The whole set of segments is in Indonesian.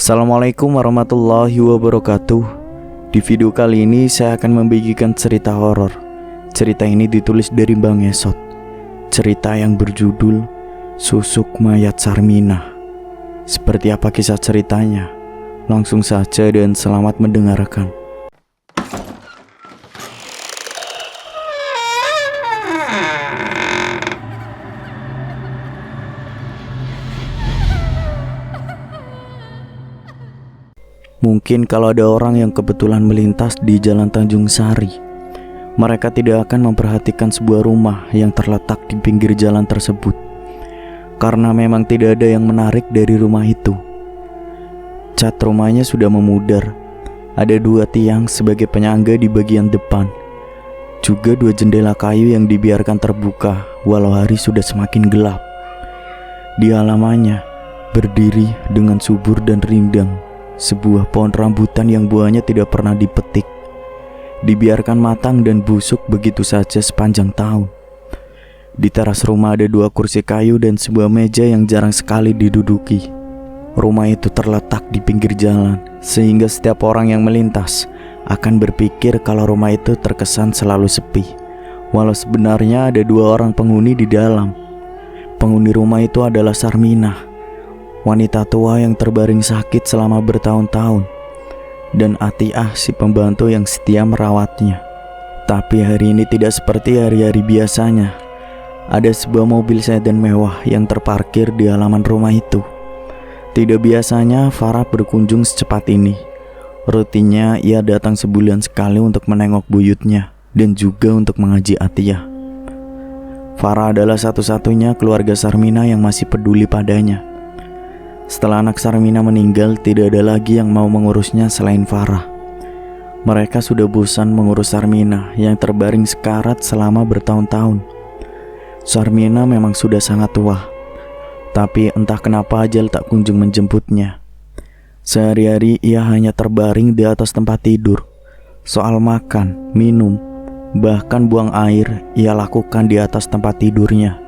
Assalamualaikum warahmatullahi wabarakatuh. Di video kali ini saya akan membagikan cerita horor. Cerita ini ditulis dari Bang Esot. Cerita yang berjudul Susuk Mayat Sarminah. Seperti apa kisah ceritanya? Langsung saja dan selamat mendengarkan. Mungkin kalau ada orang yang kebetulan melintas di Jalan Tanjung Sari, mereka tidak akan memperhatikan sebuah rumah yang terletak di pinggir jalan tersebut, karena memang tidak ada yang menarik dari rumah itu. Cat rumahnya sudah memudar, ada 2 tiang sebagai penyangga di bagian depan, juga 2 jendela kayu yang dibiarkan terbuka walau hari sudah semakin gelap. Di halamannya berdiri dengan subur dan rindang sebuah pohon rambutan yang buahnya tidak pernah dipetik, dibiarkan matang dan busuk begitu saja sepanjang tahun. Di teras rumah ada 2 kursi kayu dan sebuah meja yang jarang sekali diduduki. Rumah itu terletak di pinggir jalan, sehingga setiap orang yang melintas akan berpikir kalau rumah itu terkesan selalu sepi, walau sebenarnya ada 2 orang penghuni di dalam. Penghuni rumah itu adalah Sarminah, wanita tua yang terbaring sakit selama bertahun-tahun, dan Atiah, si pembantu yang setia merawatnya. Tapi hari ini tidak seperti hari-hari biasanya. Ada sebuah mobil sedan mewah yang terparkir di halaman rumah itu. Tidak biasanya Farah berkunjung secepat ini. Rutinnya ia datang sebulan sekali untuk menengok buyutnya dan juga untuk mengaji Atiah. Farah adalah satu-satunya keluarga Sarminah yang masih peduli padanya. Setelah anak Sarminah meninggal, tidak ada lagi yang mau mengurusnya selain Farah. Mereka sudah bosan mengurus Sarminah yang terbaring sekarat selama bertahun-tahun. Sarminah memang sudah sangat tua, tapi entah kenapa ajal tak kunjung menjemputnya. Sehari-hari ia hanya terbaring di atas tempat tidur. Soal makan, minum, bahkan buang air ia lakukan di atas tempat tidurnya.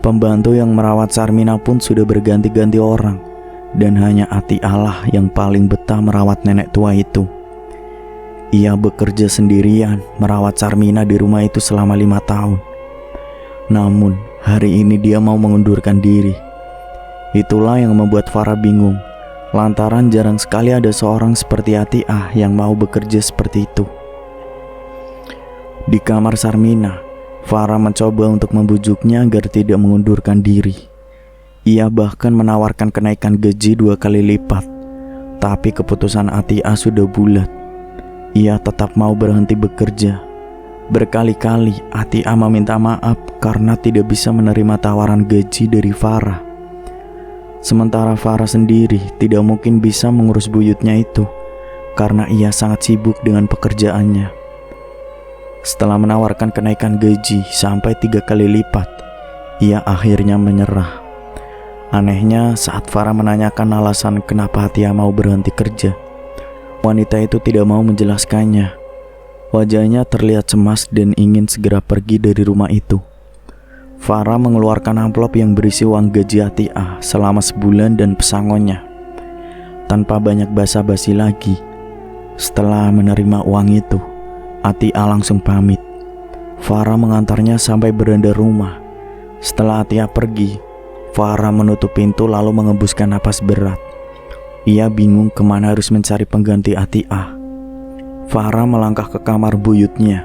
Pembantu yang merawat Sarminah pun sudah berganti-ganti orang, dan hanya Atiah lah yang paling betah merawat nenek tua itu. Ia bekerja sendirian merawat Sarminah di rumah itu selama 5 tahun. Namun hari ini dia mau mengundurkan diri. Itulah yang membuat Farah bingung, lantaran jarang sekali ada seorang seperti Atiah yang mau bekerja seperti itu. Di kamar Sarminah, Farah mencoba untuk membujuknya agar tidak mengundurkan diri. Ia bahkan menawarkan kenaikan gaji 2 kali lipat. Tapi keputusan Atiah sudah bulat. Ia tetap mau berhenti bekerja. Berkali-kali Atiah meminta maaf karena tidak bisa menerima tawaran gaji dari Farah. Sementara Farah sendiri tidak mungkin bisa mengurus buyutnya itu, karena ia sangat sibuk dengan pekerjaannya. Setelah menawarkan kenaikan gaji sampai 3 kali lipat, ia akhirnya menyerah. Anehnya, saat Farah menanyakan alasan kenapa Atiah mau berhenti kerja, wanita itu tidak mau menjelaskannya. Wajahnya terlihat cemas dan ingin segera pergi dari rumah itu. Farah mengeluarkan amplop yang berisi uang gaji Atiah selama sebulan dan pesangonnya. Tanpa banyak basa-basi lagi, setelah menerima uang itu, Atiah langsung pamit. Farah mengantarnya sampai beranda rumah. Setelah Atiah pergi, Farah menutup pintu lalu mengembuskan napas berat. Ia bingung kemana harus mencari pengganti Atiah. Farah melangkah ke kamar buyutnya.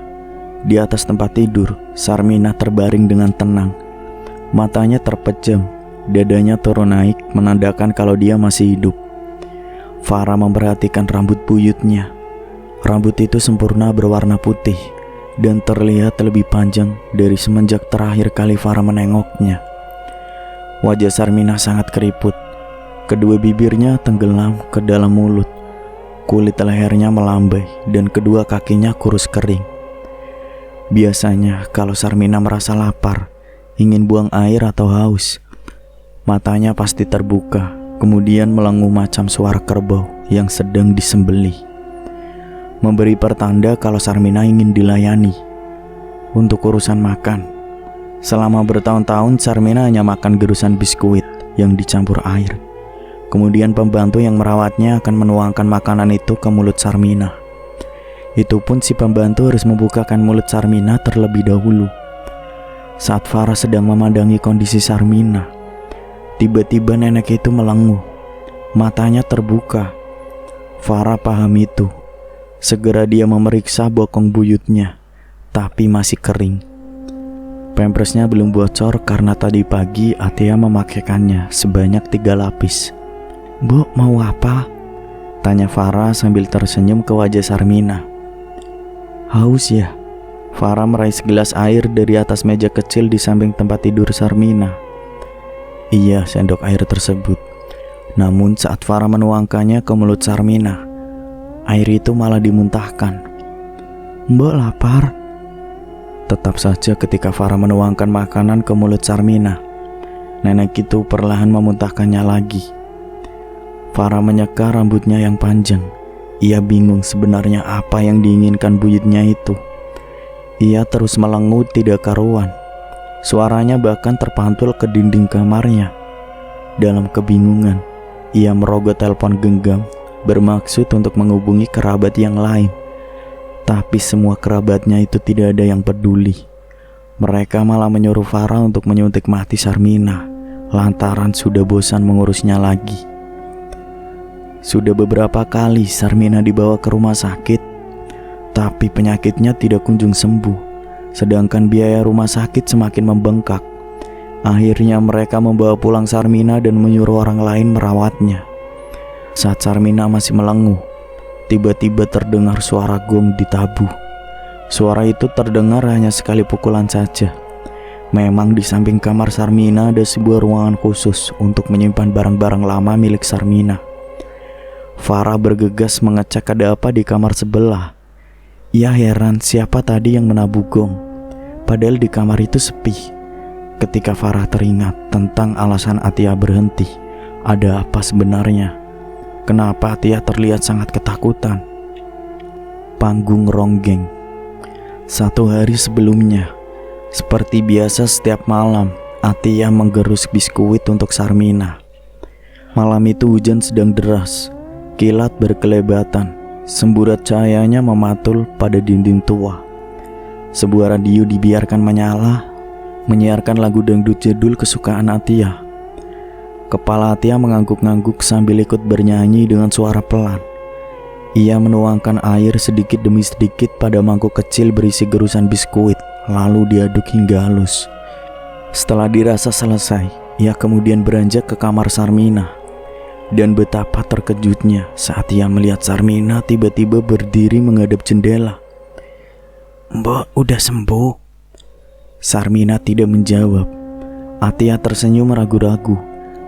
Di atas tempat tidur, Sarminah terbaring dengan tenang. Matanya terpejam, dadanya turun naik menandakan kalau dia masih hidup. Farah memperhatikan rambut buyutnya. Rambut itu sempurna berwarna putih dan terlihat lebih panjang dari semenjak terakhir kali Farah menengoknya. Wajah Sarminah sangat keriput. Kedua bibirnya tenggelam ke dalam mulut. Kulit lehernya melambai dan kedua kakinya kurus kering. Biasanya kalau Sarminah merasa lapar, ingin buang air atau haus, matanya pasti terbuka, kemudian melenguh macam suara kerbau yang sedang disembelih, memberi pertanda kalau Sarminah ingin dilayani. Untuk urusan makan, selama bertahun-tahun Sarminah hanya makan gerusan biskuit yang dicampur air. Kemudian pembantu yang merawatnya akan menuangkan makanan itu ke mulut Sarmina. Itu pun si pembantu harus membukakan mulut Sarmina terlebih dahulu. Saat Farah sedang memandangi kondisi Sarmina, tiba-tiba nenek itu melenguh. Matanya terbuka. Farah paham itu. Segera dia memeriksa bokong buyutnya, tapi masih kering. Pampersnya belum bocor karena tadi pagi Atia memakaikannya sebanyak 3 lapis. "Bu, mau apa?" tanya Farah sambil tersenyum ke wajah Sarmina. "Haus ya?" Farah meraih segelas air dari atas meja kecil di samping tempat tidur Sarmina. Iya, sendok air tersebut. Namun saat Farah menuangkannya ke mulut Sarmina, air itu malah dimuntahkan. "Mbok lapar?" Tetap saja ketika Farah menuangkan makanan ke mulut Sarmina, nenek itu perlahan memuntahkannya lagi. Farah menyeka rambutnya yang panjang. Ia bingung sebenarnya apa yang diinginkan buyutnya itu. Ia terus melengut tidak karuan. Suaranya bahkan terpantul ke dinding kamarnya. Dalam kebingungan, ia merogoh telepon genggam bermaksud untuk menghubungi kerabat yang lain. Tapi semua kerabatnya itu tidak ada yang peduli. Mereka malah menyuruh Farah untuk menyuntik mati Sarmina lantaran sudah bosan mengurusnya lagi. Sudah beberapa kali Sarmina dibawa ke rumah sakit, tapi penyakitnya tidak kunjung sembuh. Sedangkan biaya rumah sakit semakin membengkak. Akhirnya mereka membawa pulang Sarmina dan menyuruh orang lain merawatnya. Saat Sarmina masih melenguh, tiba-tiba terdengar suara gong ditabuh. Suara itu terdengar hanya sekali pukulan saja. Memang di samping kamar Sarmina ada sebuah ruangan khusus untuk menyimpan barang-barang lama milik Sarmina. Farah bergegas mengecek ada apa di kamar sebelah. Ia heran siapa tadi yang menabuh gong, padahal di kamar itu sepi. Ketika Farah teringat tentang alasan Atia berhenti, ada apa sebenarnya? Kenapa Atia terlihat sangat ketakutan? Panggung ronggeng. 1 hari sebelumnya, seperti biasa setiap malam, Atia menggerus biskuit untuk Sarmina. Malam itu hujan sedang deras. Kilat berkelebatan, semburat cahayanya mematul pada dinding tua. Sebuah radio dibiarkan menyala, menyiarkan lagu dangdut jadul kesukaan Atia. Kepala Atia mengangguk-ngangguk sambil ikut bernyanyi dengan suara pelan. Ia menuangkan air sedikit demi sedikit pada mangkuk kecil berisi gerusan biskuit, lalu diaduk hingga halus. Setelah dirasa selesai, ia kemudian beranjak ke kamar Sarmina. Dan betapa terkejutnya saat ia melihat Sarmina tiba-tiba berdiri menghadap jendela. "Mbok, udah sembuh?" Sarmina tidak menjawab. Atia tersenyum ragu-ragu.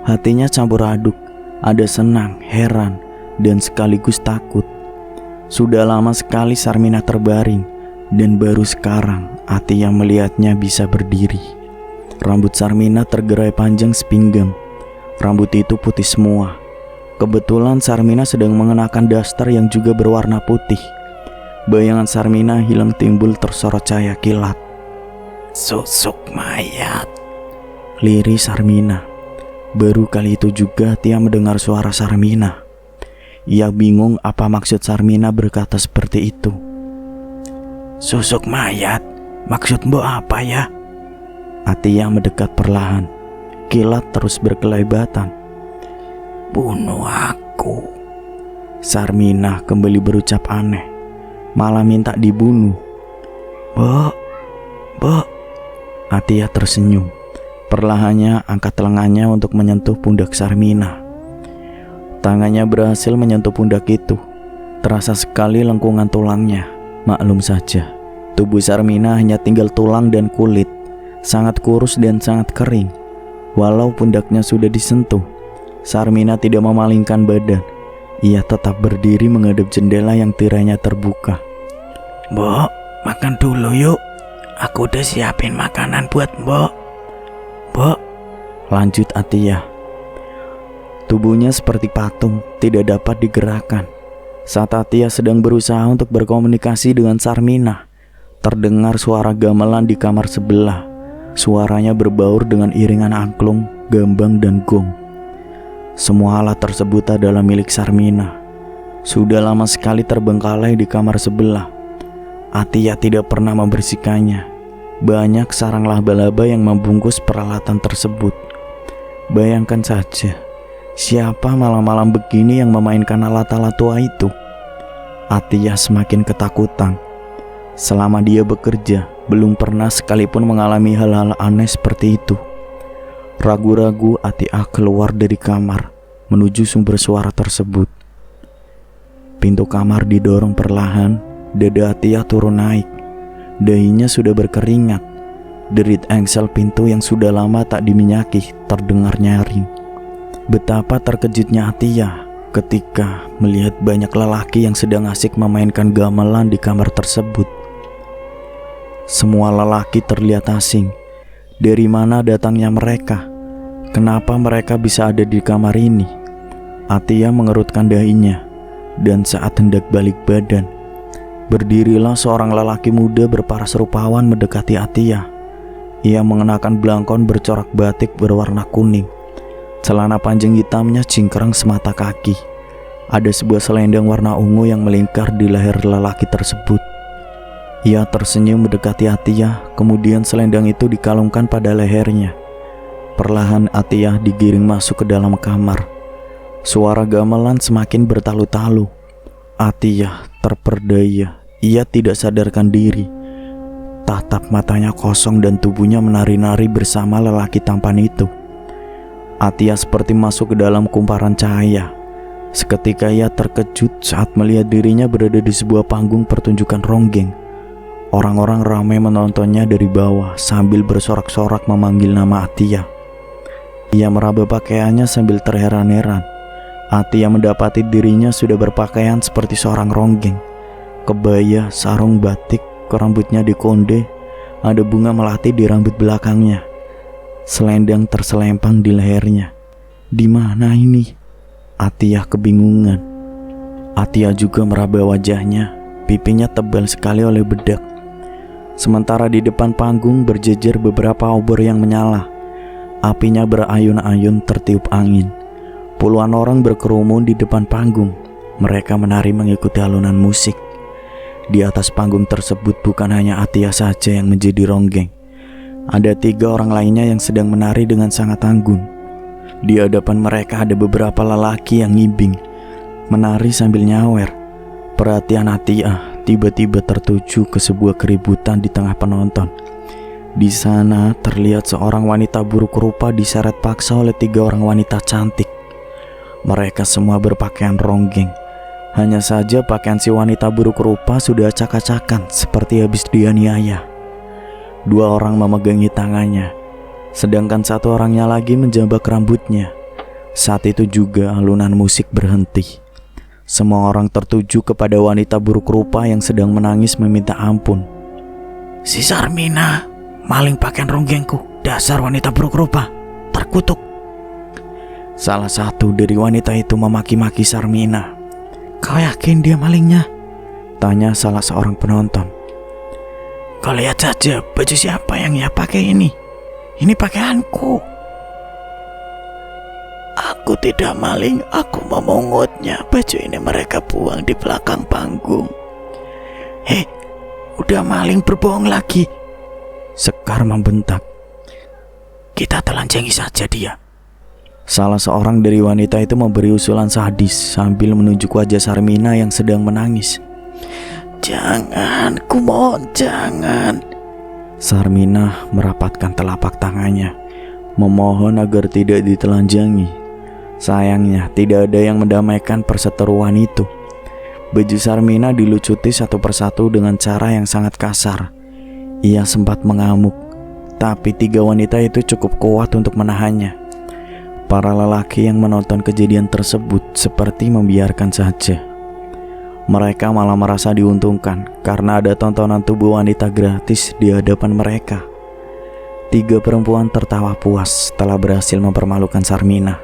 Hatinya campur aduk. Ada senang, heran, dan sekaligus takut. Sudah lama sekali Sarmina terbaring, dan baru sekarang Atia melihatnya bisa berdiri. Rambut Sarmina tergerai panjang sepinggang. Rambut itu putih semua. Kebetulan Sarmina sedang mengenakan daster yang juga berwarna putih. Bayangan Sarmina hilang timbul tersorot cahaya kilat. "Susuk mayat," lirih Sarmina. Baru kali itu juga Tia mendengar suara Sarmina. Ia bingung apa maksud Sarmina berkata seperti itu. "Susuk mayat? Maksud mbok apa ya?" Atia mendekat perlahan. Kilat terus berkelebatan. "Bunuh aku." Sarmina kembali berucap aneh, malah minta dibunuh. Mbok. Atia tersenyum. Perlahannya angkat lengannya untuk menyentuh pundak Sarmina. Tangannya berhasil menyentuh pundak itu. Terasa sekali lengkungan tulangnya. Maklum saja, tubuh Sarmina hanya tinggal tulang dan kulit, sangat kurus dan sangat kering. Walau pundaknya sudah disentuh, Sarmina tidak memalingkan badan. Ia tetap berdiri menghadap jendela yang tirainya terbuka. "Mbok, makan dulu yuk. Aku udah siapin makanan buat mbok." "Mbok," lanjut Atia. Tubuhnya seperti patung, tidak dapat digerakkan. Saat Atia sedang berusaha untuk berkomunikasi dengan Sarmina, terdengar suara gamelan di kamar sebelah. Suaranya berbaur dengan iringan angklung, gambang, dan gong. Semua alat tersebut adalah milik Sarmina. Sudah lama sekali terbengkalai di kamar sebelah. Atia tidak pernah membersihkannya. Banyak sarang laba-laba yang membungkus peralatan tersebut. Bayangkan saja, siapa malam-malam begini yang memainkan alat-alat tua itu? Atia semakin ketakutan. Selama dia bekerja, belum pernah sekalipun mengalami hal-hal aneh seperti itu. Ragu-ragu Atia keluar dari kamar, menuju sumber suara tersebut. Pintu kamar didorong perlahan, dada Atia turun naik. Dahinya sudah berkeringat. Derit engsel pintu yang sudah lama tak diminyaki terdengar nyaring. Betapa terkejutnya Atia ketika melihat banyak lelaki yang sedang asik memainkan gamelan di kamar tersebut. Semua lelaki terlihat asing. Dari mana datangnya mereka? Kenapa mereka bisa ada di kamar ini? Atia mengerutkan dahinya. Dan saat hendak balik badan, berdirilah seorang lelaki muda berparas rupawan mendekati Atia. Ia mengenakan belangkon bercorak batik berwarna kuning. Celana panjang hitamnya cingkrang semata kaki. Ada sebuah selendang warna ungu yang melingkar di leher lelaki tersebut. Ia tersenyum mendekati Atia, kemudian selendang itu dikalungkan pada lehernya. Perlahan Atia digiring masuk ke dalam kamar. Suara gamelan semakin bertalu-talu. Atia terperdaya. Ia tidak sadarkan diri. Tatap matanya kosong dan tubuhnya menari-nari bersama lelaki tampan itu. Atia seperti masuk ke dalam kumparan cahaya. Seketika ia terkejut saat melihat dirinya berada di sebuah panggung pertunjukan ronggeng. Orang-orang ramai menontonnya dari bawah sambil bersorak-sorak memanggil nama Atia. Ia meraba pakaiannya sambil terheran-heran. Atia mendapati dirinya sudah berpakaian seperti seorang ronggeng. Kebaya, sarung batik, rambutnya dikonde, ada bunga melati di rambut belakangnya. Selendang terselempang di lehernya. Di mana ini? Atia kebingungan. Atia juga meraba wajahnya. Pipinya tebal sekali oleh bedak. Sementara di depan panggung berjejer beberapa obor yang menyala. Apinya berayun-ayun tertiup angin. Puluhan orang berkerumun di depan panggung. Mereka menari mengikuti alunan musik. Di atas panggung tersebut bukan hanya Atia saja yang menjadi ronggeng. Ada 3 orang lainnya yang sedang menari dengan sangat anggun. Di hadapan mereka ada beberapa lelaki yang ngibing, menari sambil nyawer. Perhatian Atia tiba-tiba tertuju ke sebuah keributan di tengah penonton. Di sana terlihat seorang wanita buruk rupa diseret paksa oleh 3 orang wanita cantik. Mereka semua berpakaian ronggeng. Hanya saja pakaian si wanita buruk rupa sudah acak-acakan seperti habis dianiaya. 2 orang memegangi tangannya, sedangkan 1 orangnya lagi menjambak rambutnya. Saat itu juga alunan musik berhenti. Semua orang tertuju kepada wanita buruk rupa yang sedang menangis meminta ampun. "Si Sarmina, maling pakaian ronggengku, dasar wanita buruk rupa, terkutuk." Salah satu dari wanita itu memaki-maki Sarmina. "Kau yakin dia malingnya?" tanya salah seorang penonton. "Kau lihat saja baju siapa yang ia pakai ini. Ini pakaianku." "Aku tidak maling, aku memungutnya. Baju ini mereka buang di belakang panggung." "Hei, udah maling berbohong lagi," Sekar membentak. "Kita telanjangi saja dia." Salah seorang dari wanita itu memberi usulan sadis sambil menunjuk wajah Sarmina yang sedang menangis. "Jangan, kumohon jangan." Sarmina merapatkan telapak tangannya, memohon agar tidak ditelanjangi. Sayangnya tidak ada yang mendamaikan perseteruan itu. Baju Sarmina dilucuti satu persatu dengan cara yang sangat kasar. Ia sempat mengamuk, tapi 3 wanita itu cukup kuat untuk menahannya. Para lelaki yang menonton kejadian tersebut seperti membiarkan saja. Mereka malah merasa diuntungkan karena ada tontonan tubuh wanita gratis di hadapan mereka. 3 perempuan tertawa puas setelah berhasil mempermalukan Sarmina.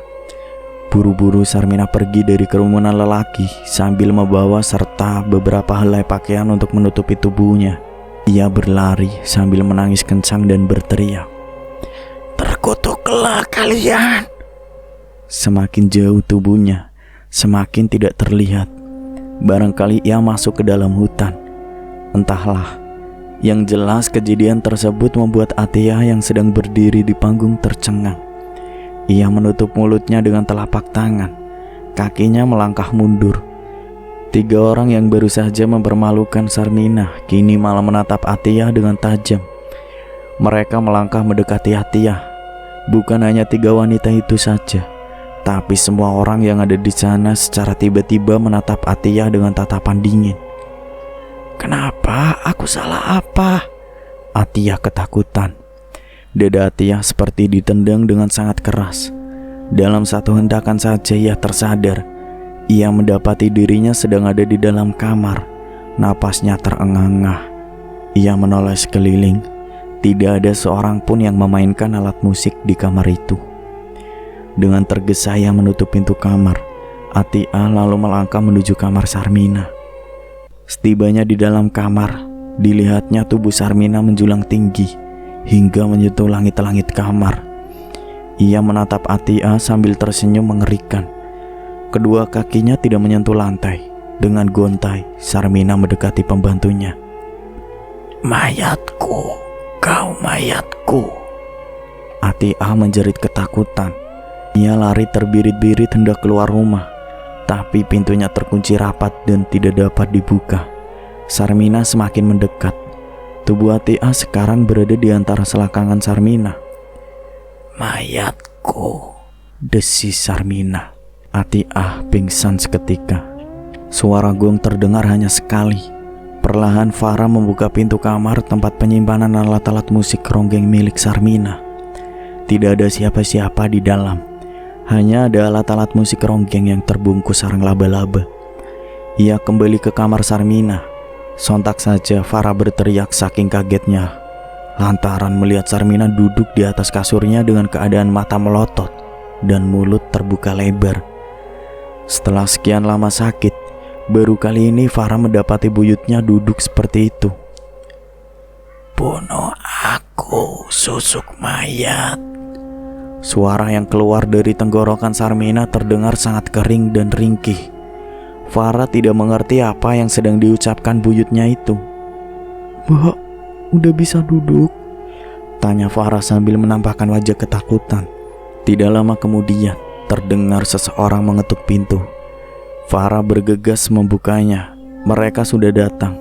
Buru-buru Sarmina pergi dari kerumunan lelaki sambil membawa serta beberapa helai pakaian untuk menutupi tubuhnya. Ia berlari sambil menangis kencang dan berteriak, "Terkutuklah kalian! Semakin jauh tubuhnya, semakin tidak terlihat. Barangkali ia masuk ke dalam hutan. Entahlah. Yang jelas kejadian tersebut membuat Atia yang sedang berdiri di panggung tercengang. Ia menutup mulutnya dengan telapak tangan. Kakinya melangkah mundur. 3 orang yang baru saja mempermalukan Sarmina kini malah menatap Atia dengan tajam. Mereka melangkah mendekati Atia. Bukan hanya 3 wanita itu saja, tapi semua orang yang ada di sana secara tiba-tiba menatap Atia dengan tatapan dingin. "Kenapa? Aku salah apa?" Atia ketakutan. Dada Atia seperti ditendang dengan sangat keras. Dalam satu hentakan saja ia tersadar. Ia mendapati dirinya sedang ada di dalam kamar. Napasnya terengah-engah. Ia menoleh sekeliling. Tidak ada seorang pun yang memainkan alat musik di kamar itu. Dengan tergesa ia menutup pintu kamar. Atia lalu melangkah menuju kamar Sarmina. Setibanya di dalam kamar, dilihatnya tubuh Sarmina menjulang tinggi hingga menyentuh langit-langit kamar. Ia menatap Atia sambil tersenyum mengerikan. Kedua kakinya tidak menyentuh lantai. Dengan gontai, Sarmina mendekati pembantunya. "Mayatku, kau mayatku." Atia menjerit ketakutan. Ia lari terbirit-birit hendak keluar rumah, tapi pintunya terkunci rapat dan tidak dapat dibuka. Sarmina semakin mendekat. Tubuh Atia sekarang berada di antara selangkangan Sarmina. "Mayatku," desis Sarmina. Atia pingsan seketika. Suara gong terdengar hanya sekali. Perlahan Farah membuka pintu kamar tempat penyimpanan alat-alat musik ronggeng milik Sarmina. Tidak ada siapa-siapa di dalam. Hanya ada alat-alat musik ronggeng yang terbungkus sarang laba-laba. Ia kembali ke kamar Sarmina. Sontak saja Farah berteriak saking kagetnya lantaran melihat Sarmina duduk di atas kasurnya dengan keadaan mata melotot dan mulut terbuka lebar. Setelah sekian lama sakit, baru kali ini Farah mendapati buyutnya duduk seperti itu. "Bunuh aku, susuk mayat." Suara yang keluar dari tenggorokan Sarmina terdengar sangat kering dan ringkih. Farah tidak mengerti apa yang sedang diucapkan buyutnya itu. "Mbak, udah bisa duduk?" tanya Farah sambil menampakkan wajah ketakutan. Tidak lama kemudian, terdengar seseorang mengetuk pintu. Farah bergegas membukanya. Mereka sudah datang.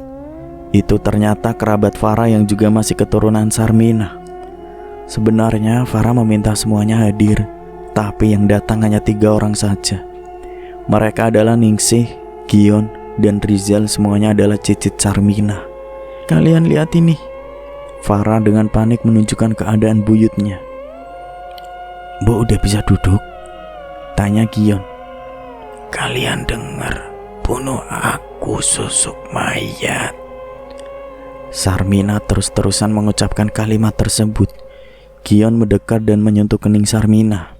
Itu ternyata kerabat Farah yang juga masih keturunan Sarmina. Sebenarnya Farah meminta semuanya hadir, tapi yang datang hanya 3 orang saja. Mereka adalah Ningsih, Gion, dan Rizal. Semuanya adalah cicit Sarmina. "Kalian lihat ini." Farah dengan panik menunjukkan keadaan buyutnya. "Mbok udah bisa duduk?" tanya Gion. "Kalian dengar, bunuh aku, susuk mayat." Sarmina terus-terusan mengucapkan kalimat tersebut. Gion mendekat dan menyentuh kening Sarmina.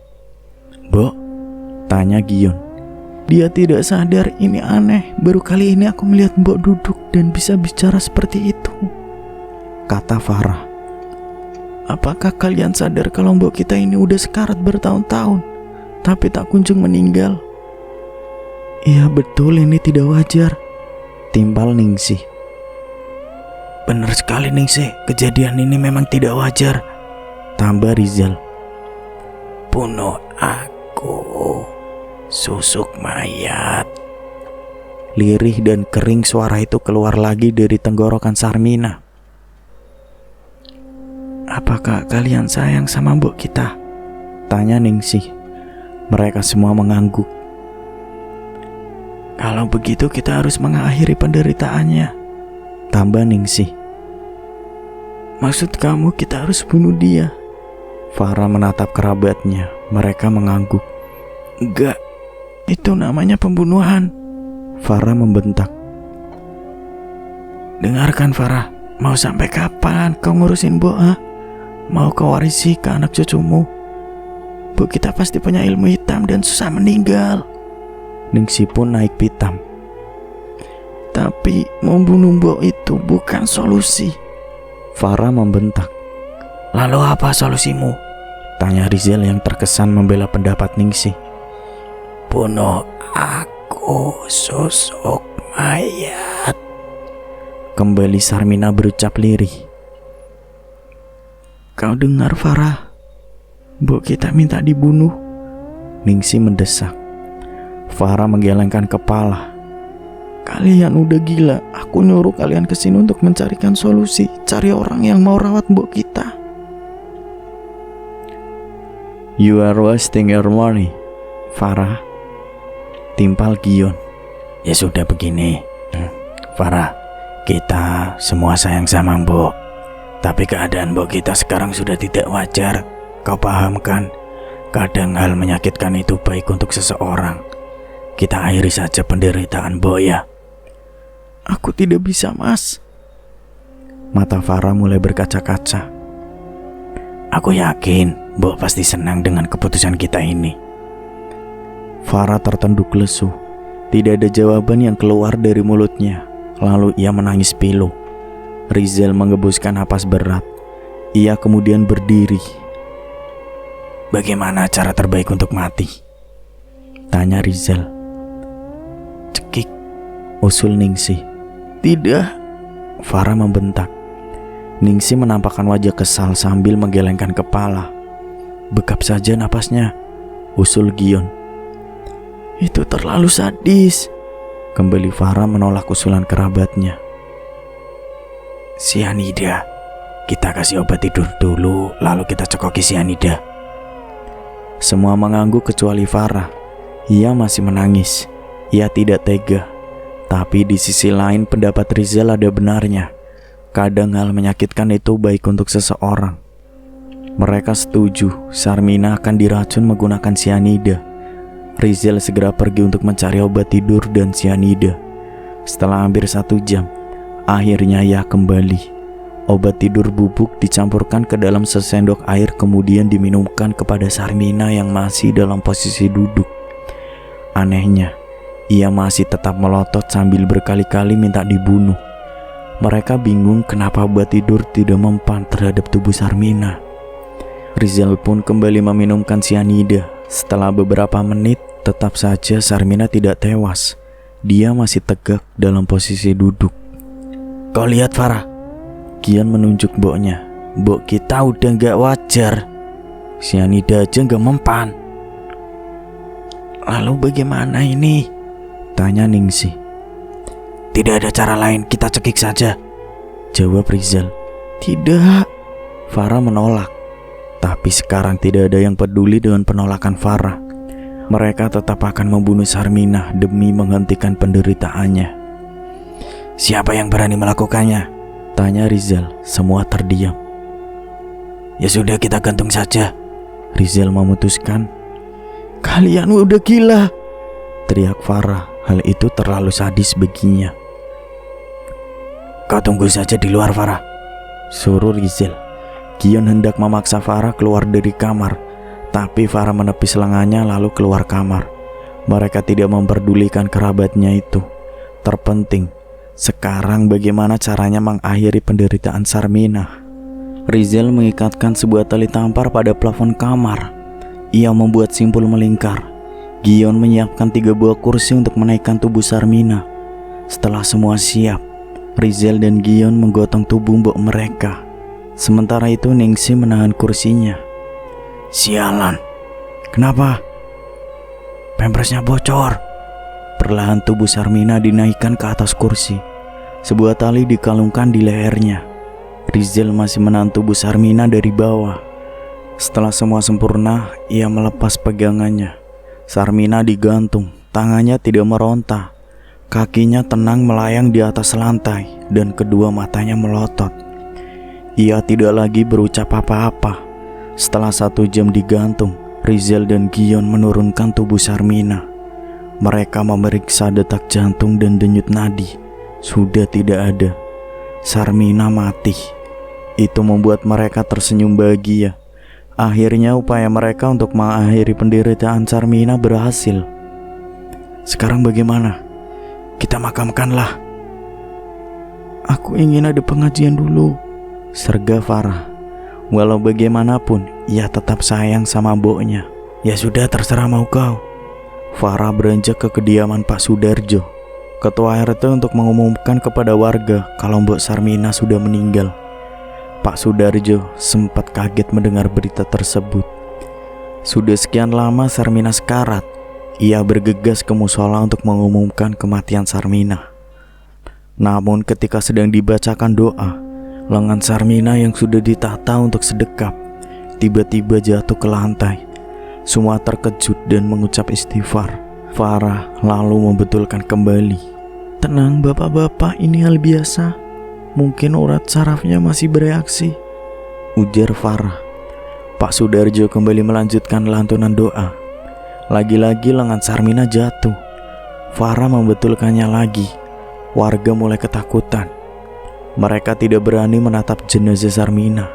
"Mbok?" tanya Gion. "Dia tidak sadar, ini aneh. Baru kali ini aku melihat Mbok duduk dan bisa bicara seperti itu," kata Farah. "Apakah kalian sadar kalau Mbok kita ini udah sekarat bertahun-tahun, tapi tak kunjung meninggal?" "Iya betul, ini tidak wajar," timpal Ningsih. "Benar sekali Ningsih, kejadian ini memang tidak wajar," tambah Rizal. "Bunuh aku, susuk mayat." Lirih dan kering suara itu keluar lagi dari tenggorokan Sarmina. "Apakah kalian sayang sama Mbok kita?" tanya Ningsih. Mereka semua mengangguk. "Kalau begitu kita harus mengakhiri penderitaannya," tambah Ningsih. "Maksud kamu kita harus bunuh dia?" Farah menatap kerabatnya. Mereka mengangguk. "Enggak, itu namanya pembunuhan," Farah membentak. "Dengarkan Farah, mau sampai kapan kau ngurusin Mbok, ha? Mau kau warisi ke anak cucumu? Bu kita pasti punya ilmu hitam dan susah meninggal." Ningsih pun naik pitam. "Tapi membunuh Mbok itu bukan solusi," Farah membentak. "Lalu apa solusimu?" tanya Rizal yang terkesan membela pendapat Ningsih. bunuh aku, susuk mayat. Kembali Sarmina berucap lirih. Kau dengar, Farah? Mbok kita minta dibunuh. Ningsih mendesak. Farah menggelengkan kepala. Kalian udah gila. Aku nyuruh kalian kesini untuk mencarikan solusi. Cari orang yang mau rawat mbok kita. You are wasting your money, Farah. Timpal Gion. Ya sudah begini, Farah, kita semua sayang sama mbok. Tapi keadaan mbok kita sekarang sudah tidak wajar. Kau paham kan? Kadang hal menyakitkan itu baik untuk seseorang. Kita akhiri saja penderitaan mbok ya. Aku tidak bisa, Mas. Mata Farah mulai berkaca-kaca. Aku yakin mbok pasti senang dengan keputusan kita ini. Farah tertunduk lesu. Tidak ada jawaban yang keluar dari mulutnya. Lalu ia menangis pilu. Rizal mengebuskan napas berat. Ia kemudian berdiri. Bagaimana cara terbaik untuk mati? Tanya Rizal. Cekik, usul Ningsih. Tidak, Farah membentak. Ningsih menampakkan wajah kesal sambil menggelengkan kepala. Bekap saja napasnya, usul Gion. Itu terlalu sadis. Kembali Farah menolak usulan kerabatnya. Sianida. Kita kasih obat tidur dulu, lalu kita cekoki sianida. Semua mengangguk kecuali Farah. Ia masih menangis. Ia tidak tega. Tapi di sisi lain pendapat Rizal ada benarnya. Kadang hal menyakitkan itu baik untuk seseorang. Mereka setuju Sarmina akan diracun menggunakan sianida. Rizal segera pergi untuk mencari obat tidur dan sianida. Setelah hampir 1 jam, akhirnya ia kembali. Obat tidur bubuk dicampurkan ke dalam sesendok air kemudian diminumkan kepada Sarmina yang masih dalam posisi duduk. Anehnya, ia masih tetap melotot sambil berkali-kali minta dibunuh. Mereka bingung kenapa obat tidur tidak mempan terhadap tubuh Sarmina. Rizal pun kembali meminumkan sianida. Setelah beberapa menit, tetap saja Sarmina tidak tewas. Dia masih tegak dalam posisi duduk. Kau lihat Farah? Gion menunjuk mboknya. Mbok kita udah gak wajar. Sianida aja gak mempan. Lalu bagaimana ini? Tanya Ningsih. Tidak ada cara lain, kita cekik saja, jawab Rizal. Tidak, Farah menolak. Tapi sekarang tidak ada yang peduli dengan penolakan Farah. Mereka tetap akan membunuh Sarmina demi menghentikan penderitaannya. Siapa yang berani melakukannya? Tanya Rizal. Semua terdiam. Ya sudah, kita gantung saja, Rizal memutuskan. Kalian udah gila, teriak Farah. Hal itu terlalu sadis baginya. Kau tunggu saja di luar, Farah, suruh Rizal. Gion hendak memaksa Farah keluar dari kamar, tapi Farah menepis lengannya lalu keluar kamar. Mereka tidak memperdulikan kerabatnya itu. Terpenting, sekarang bagaimana caranya mengakhiri penderitaan Sarmina. Rizal mengikatkan sebuah tali tampar pada plafon kamar. Ia membuat simpul melingkar. Gion menyiapkan 3 buah kursi untuk menaikkan tubuh Sarmina. Setelah semua siap, Rizal dan Gion menggotong tubuh mbok mereka. Sementara itu Ningsih menahan kursinya. Sialan. Kenapa? Pampersnya bocor. Perlahan tubuh Sarmina dinaikkan ke atas kursi. Sebuah tali dikalungkan di lehernya. Rizal masih menahan tubuh Sarmina dari bawah. Setelah semua sempurna, ia melepas pegangannya. Sarmina digantung, tangannya tidak meronta. Kakinya tenang melayang di atas lantai dan kedua matanya melotot. Ia tidak lagi berucap apa-apa. Setelah 1 jam digantung, Rizal dan Gion menurunkan tubuh Sarmina. Mereka memeriksa detak jantung dan denyut nadi. Sudah tidak ada. Sarmina mati. Itu membuat mereka tersenyum bahagia. Akhirnya upaya mereka untuk mengakhiri penderitaan Sarmina berhasil. Sekarang bagaimana? Kita makamkanlah. Aku ingin ada pengajian dulu, serga Farah. Walau bagaimanapun, ia tetap sayang sama mboknya. Ya sudah, terserah mau kau. Farah beranjak ke kediaman Pak Sudarjo, Ketua RT, untuk mengumumkan kepada warga kalau Mbok Sarmina sudah meninggal. Pak Sudarjo sempat kaget mendengar berita tersebut. Sudah sekian lama Sarmina sekarat, ia bergegas ke musola untuk mengumumkan kematian Sarmina. Namun ketika sedang dibacakan doa, lengan Sarmina yang sudah ditata untuk sedekap tiba-tiba jatuh ke lantai. Semua terkejut dan mengucap istighfar. Farah lalu membetulkan kembali. "Tenang bapak-bapak, ini hal biasa. Mungkin urat sarafnya masih bereaksi," ujar Farah. Pak Sudarjo kembali melanjutkan lantunan doa. Lagi-lagi lengan Sarmina jatuh. Farah membetulkannya lagi. Warga mulai ketakutan. Mereka tidak berani menatap jenazah Sarmina.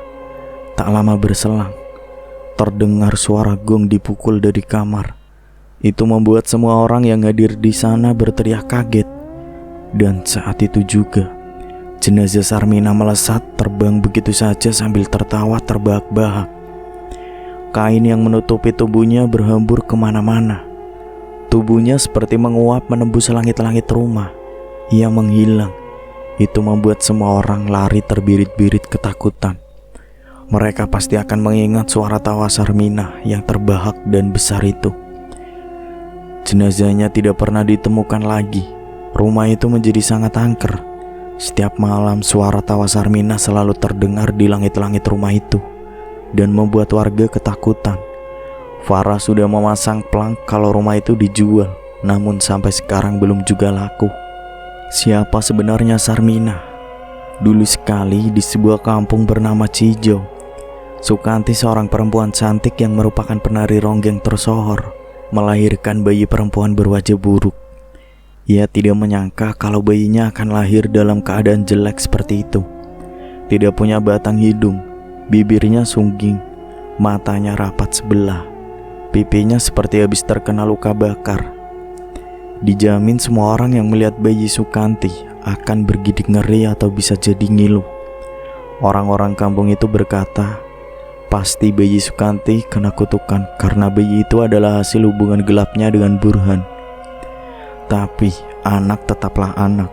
Tak lama berselang, terdengar suara gong dipukul dari kamar. Itu membuat semua orang yang hadir di sana berteriak kaget. Dan saat itu juga, jenazah Sarmina melesat terbang begitu saja sambil tertawa terbahak-bahak. Kain yang menutupi tubuhnya berhambur kemana-mana. Tubuhnya seperti menguap menembus langit-langit rumah. Ia menghilang. Itu membuat semua orang lari terbirit-birit ketakutan. Mereka pasti akan mengingat suara tawa Sarmina yang terbahak dan besar itu. Jenazahnya tidak pernah ditemukan lagi. Rumah itu menjadi sangat angker. Setiap malam suara tawa Sarmina selalu terdengar di langit-langit rumah itu dan membuat warga ketakutan. Farah sudah memasang pelang kalau rumah itu dijual, namun sampai sekarang belum juga laku. Siapa sebenarnya Sarmina? Dulu sekali di sebuah kampung bernama Cijau, Sukanti, seorang perempuan cantik yang merupakan penari ronggeng tersohor, melahirkan bayi perempuan berwajah buruk. Ia tidak menyangka kalau bayinya akan lahir dalam keadaan jelek seperti itu. Tidak punya batang hidung, bibirnya sungging, matanya rapat sebelah, pipinya seperti habis terkena luka bakar. Dijamin semua orang yang melihat bayi Sukanti akan bergidik ngeri atau bisa jadi ngilu. Orang-orang kampung itu berkata, pasti bayi Sukanti kena kutukan karena bayi itu adalah hasil hubungan gelapnya dengan Burhan. Tapi anak tetaplah anak.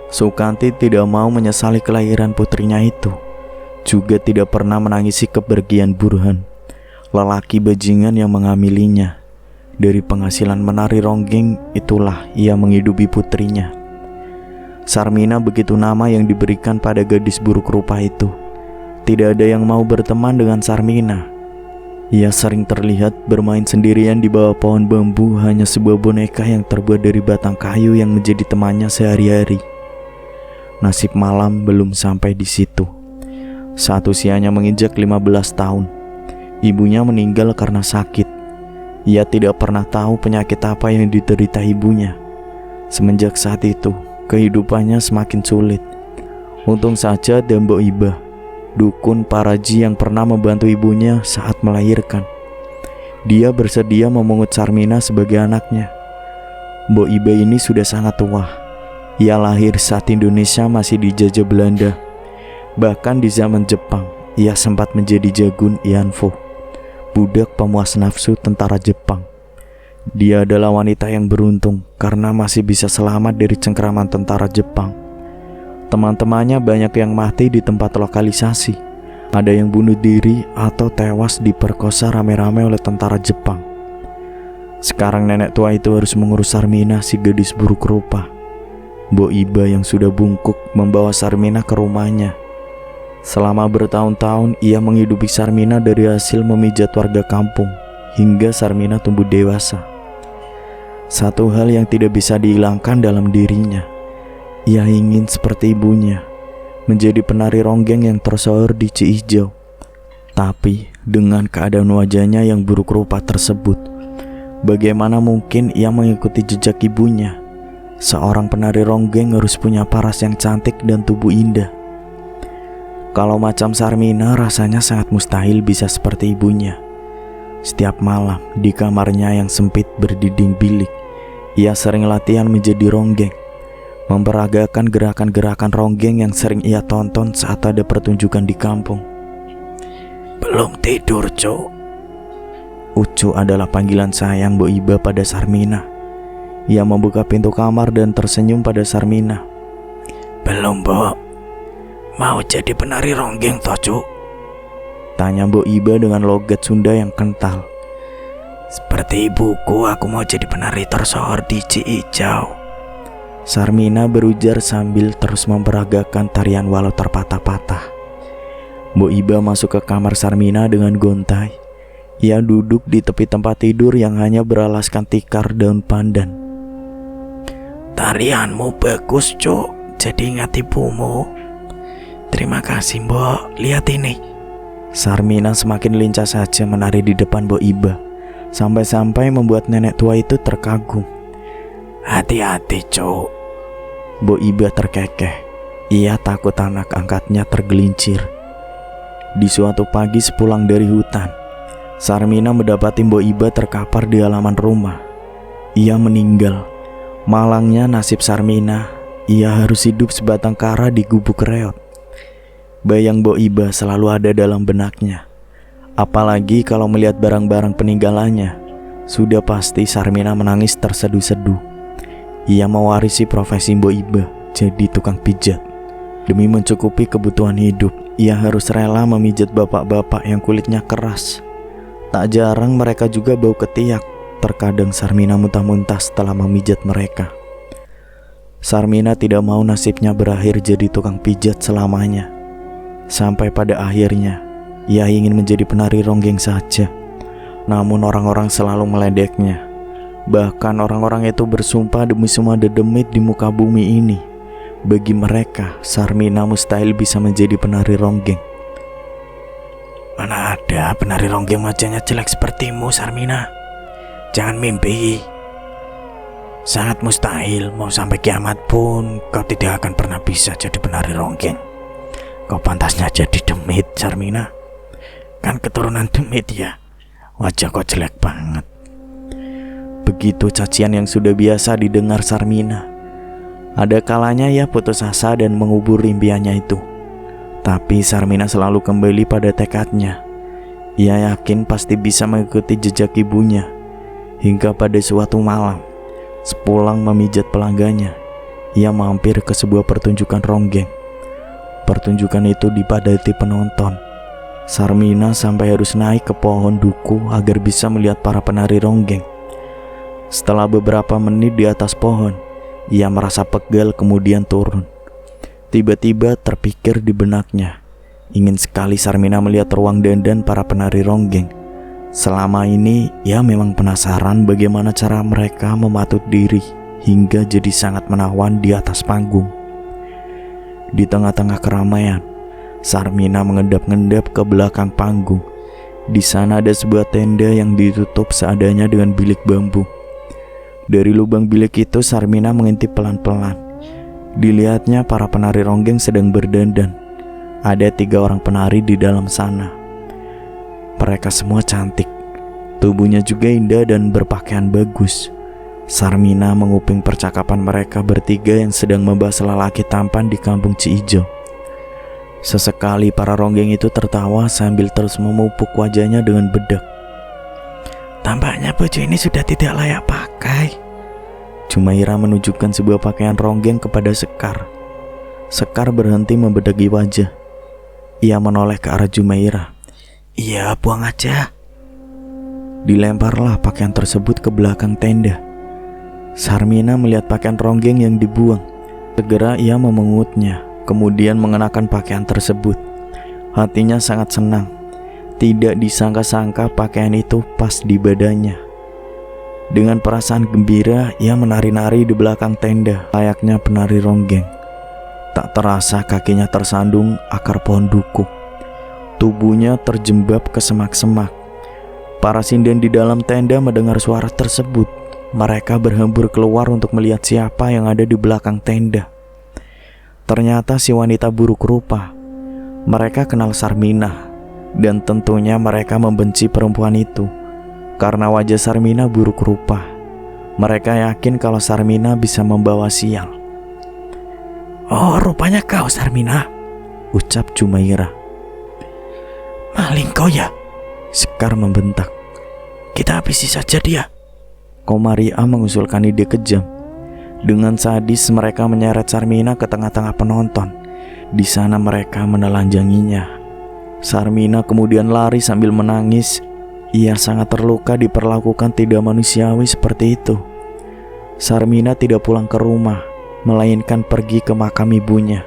Sukanti tidak mau menyesali kelahiran putrinya itu. Juga tidak pernah menangisi kepergian Burhan, lelaki bajingan yang menghamilinya. Dari penghasilan menari ronggeng itulah ia menghidupi putrinya. Sarmina begitu nama yang diberikan pada gadis buruk rupa itu. Tidak ada yang mau berteman dengan Sarmina. Ia sering terlihat bermain sendirian di bawah pohon bambu, hanya sebuah boneka yang terbuat dari batang kayu yang menjadi temannya sehari-hari. Nasib malam belum sampai di situ. Saat usianya menginjak 15 tahun, ibunya meninggal karena sakit. Ia tidak pernah tahu penyakit apa yang diderita ibunya. Semenjak saat itu, kehidupannya semakin sulit. Untung saja ada Mbok Iba, dukun Paraji yang pernah membantu ibunya saat melahirkan. Dia bersedia memungut Sarmina sebagai anaknya. Mbok Iba ini sudah sangat tua. Ia lahir saat Indonesia masih dijajah Belanda. Bahkan di zaman Jepang, ia sempat menjadi Jagun Ianfo, budak pemuas nafsu tentara Jepang. Dia adalah wanita yang beruntung karena masih bisa selamat dari cengkraman tentara Jepang. Teman-temannya banyak yang mati di tempat lokalisasi. Ada yang bunuh diri atau tewas diperkosa rame-rame oleh tentara Jepang. Sekarang nenek tua itu harus mengurus Sarmina, si gadis buruk rupa. Mbok Iba yang sudah bungkuk membawa Sarmina ke rumahnya. Selama bertahun-tahun ia menghidupi Sarmina dari hasil memijat warga kampung hingga Sarmina tumbuh dewasa. Satu hal yang tidak bisa dihilangkan dalam dirinya, ia ingin seperti ibunya, menjadi penari ronggeng yang tersohor di Cijau. Tapi dengan keadaan wajahnya yang buruk rupa tersebut, bagaimana mungkin ia mengikuti jejak ibunya? Seorang penari ronggeng harus punya paras yang cantik dan tubuh indah. Kalau macam Sarmina rasanya sangat mustahil bisa seperti ibunya. Setiap malam di kamarnya yang sempit berdinding bilik, ia sering latihan menjadi ronggeng, memperagakan gerakan-gerakan ronggeng yang sering ia tonton saat ada pertunjukan di kampung. Belum tidur, Cuk. Ucu adalah panggilan sayang Mbok Iba pada Sarmina. Ia membuka pintu kamar dan tersenyum pada Sarmina. Belum, Mbok. Mau jadi penari ronggeng toh, Cuk? Tanya Mbok Iba dengan logat Sunda yang kental. Seperti ibuku, aku mau jadi penari tersohor di Ciijau. Sarmina berujar sambil terus memperagakan tarian walau terpatah-patah. Mbok Iba masuk ke kamar Sarmina dengan gontai. Ia duduk di tepi tempat tidur yang hanya beralaskan tikar daun pandan. Tarianmu bagus, Cuk. Jadi ingat ibumu. Terima kasih, Mbok. Lihat ini. Sarmina semakin lincah saja menari di depan Mbok Iba, sampai-sampai membuat nenek tua itu terkagum. Hati-hati, Cuk. Mbok Iba terkekeh. Ia takut anak angkatnya tergelincir. Di suatu pagi sepulang dari hutan, Sarmina mendapati Mbok Iba terkapar di halaman rumah. Ia meninggal. Malangnya nasib Sarmina, ia harus hidup sebatang kara di gubuk reot. Bayang Mbok Iba selalu ada dalam benaknya. Apalagi kalau melihat barang-barang peninggalannya. Sudah pasti Sarmina menangis terseduh-seduh. Ia mewarisi profesi Mbok Iba, jadi tukang pijat. Demi mencukupi kebutuhan hidup, ia harus rela memijat bapak-bapak yang kulitnya keras. Tak jarang mereka juga bau ketiak. Terkadang Sarmina muntah-muntah setelah memijat mereka. Sarmina tidak mau nasibnya berakhir jadi tukang pijat selamanya. Sampai pada akhirnya, ia ingin menjadi penari ronggeng saja. Namun orang-orang selalu meledeknya. Bahkan orang-orang itu bersumpah demi semua dedemit di muka bumi ini. Bagi mereka, Sarmina mustahil bisa menjadi penari ronggeng. Mana ada penari ronggeng wajahnya jelek sepertimu, Sarmina. Jangan mimpi. Sangat mustahil, mau sampai kiamat pun kau tidak akan pernah bisa jadi penari ronggeng. Kau pantasnya jadi demit, Sarmina. Kan keturunan demit ya. Wajah kau jelek banget. Begitu cacian yang sudah biasa didengar Sarmina. Ada kalanya ia putus asa dan mengubur impiannya itu. Tapi Sarmina selalu kembali pada tekadnya. Ia yakin pasti bisa mengikuti jejak ibunya. Hingga pada suatu malam, sepulang memijat pelanggannya, ia mampir ke sebuah pertunjukan ronggeng. Pertunjukan itu dipadati penonton. Sarmina sampai harus naik ke pohon duku agar bisa melihat para penari ronggeng. Setelah beberapa menit di atas pohon, ia merasa pegal kemudian turun. Tiba-tiba terpikir di benaknya, ingin sekali Sarmina melihat ruang dandan para penari ronggeng. Selama ini ia memang penasaran bagaimana cara mereka mematut diri hingga jadi sangat menawan di atas panggung. Di tengah-tengah keramaian, Sarmina mengendap-endap ke belakang panggung. Di sana ada sebuah tenda yang ditutup seadanya dengan bilik bambu. Dari lubang bilik itu Sarmina mengintip pelan-pelan. Dilihatnya para penari ronggeng sedang berdandan. Ada 3 orang penari di dalam sana. Mereka semua cantik. Tubuhnya juga indah dan berpakaian bagus. Sarmina menguping percakapan mereka bertiga yang sedang membahas lelaki tampan di kampung Ciijau. Sesekali para ronggeng itu tertawa sambil terus memupuk wajahnya dengan bedak. Tampaknya baju ini sudah tidak layak pakai. Jumairah menunjukkan sebuah pakaian ronggeng kepada Sekar. Sekar berhenti membedagi wajah. Ia menoleh ke arah Jumairah. Iya, buang aja. Dilemparlah pakaian tersebut ke belakang tenda. Sarmina melihat pakaian ronggeng yang dibuang. Segera ia memengutnya, kemudian mengenakan pakaian tersebut. Hatinya sangat senang. Tidak disangka-sangka pakaian itu pas di badannya. Dengan perasaan gembira, ia menari-nari di belakang tenda, layaknya penari ronggeng. Tak terasa kakinya tersandung akar pohon duku. Tubuhnya terjembab ke semak-semak. Para sinden di dalam tenda mendengar suara tersebut. Mereka berhembur keluar untuk melihat siapa yang ada di belakang tenda. Ternyata si wanita buruk rupa. Mereka kenal Sarmina, dan tentunya mereka membenci perempuan itu. Karena wajah Sarmina buruk rupa, mereka yakin kalau Sarmina bisa membawa sial. Oh, rupanya kau, Sarmina, ucap Jumairah. Maling kau ya? Sekar membentak. kita habisi saja dia. Komaria mengusulkan ide kejam. Dengan sadis mereka menyeret Sarmina ke tengah-tengah penonton. Di sana mereka menelanjanginya. Sarmina kemudian lari sambil menangis. Ia sangat terluka diperlakukan tidak manusiawi seperti itu. Sarmina tidak pulang ke rumah, melainkan pergi ke makam ibunya.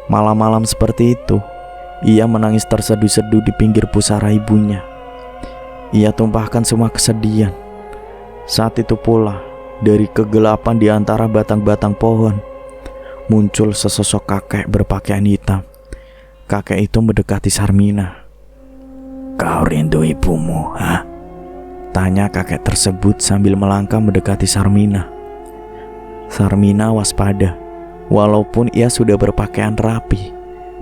Malam-malam seperti itu, ia menangis terseduh-seduh di pinggir pusara ibunya. Ia tumpahkan semua kesedihan. Saat itu pula, dari kegelapan di antara batang-batang pohon, muncul sesosok kakek berpakaian hitam. Kakek itu mendekati Sarmina. Kau rindu ibumu, ha? Tanya kakek tersebut sambil melangkah mendekati Sarmina. Sarmina waspada. Walaupun ia sudah berpakaian rapi,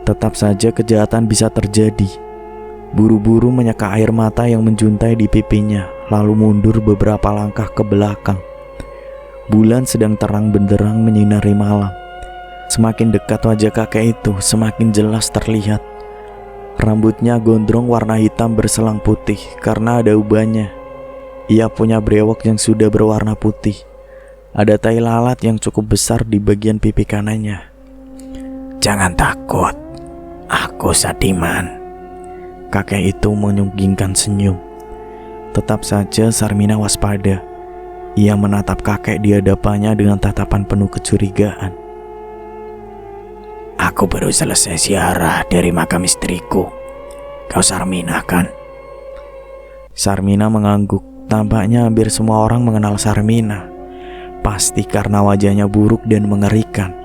tetap saja kejahatan bisa terjadi. Buru-buru menyeka air mata yang menjuntai di pipinya, lalu mundur beberapa langkah ke belakang. Bulan sedang terang benderang menyinari malam. Semakin dekat wajah kakek itu, semakin jelas terlihat. Rambutnya gondrong warna hitam berselang putih karena ada ubannya. Ia punya brewok yang sudah berwarna putih. Ada tai lalat yang cukup besar di bagian pipi kanannya. Jangan takut, aku Sadiman. Kakek itu menyunggingkan senyum. Tetap saja Sarmina waspada. Ia menatap kakek di hadapannya dengan tatapan penuh kecurigaan. Aku baru selesai ziarah dari makam istriku. Kau Sarmina kan? Sarmina mengangguk. Tampaknya hampir semua orang mengenal Sarmina. Pasti karena wajahnya buruk dan mengerikan.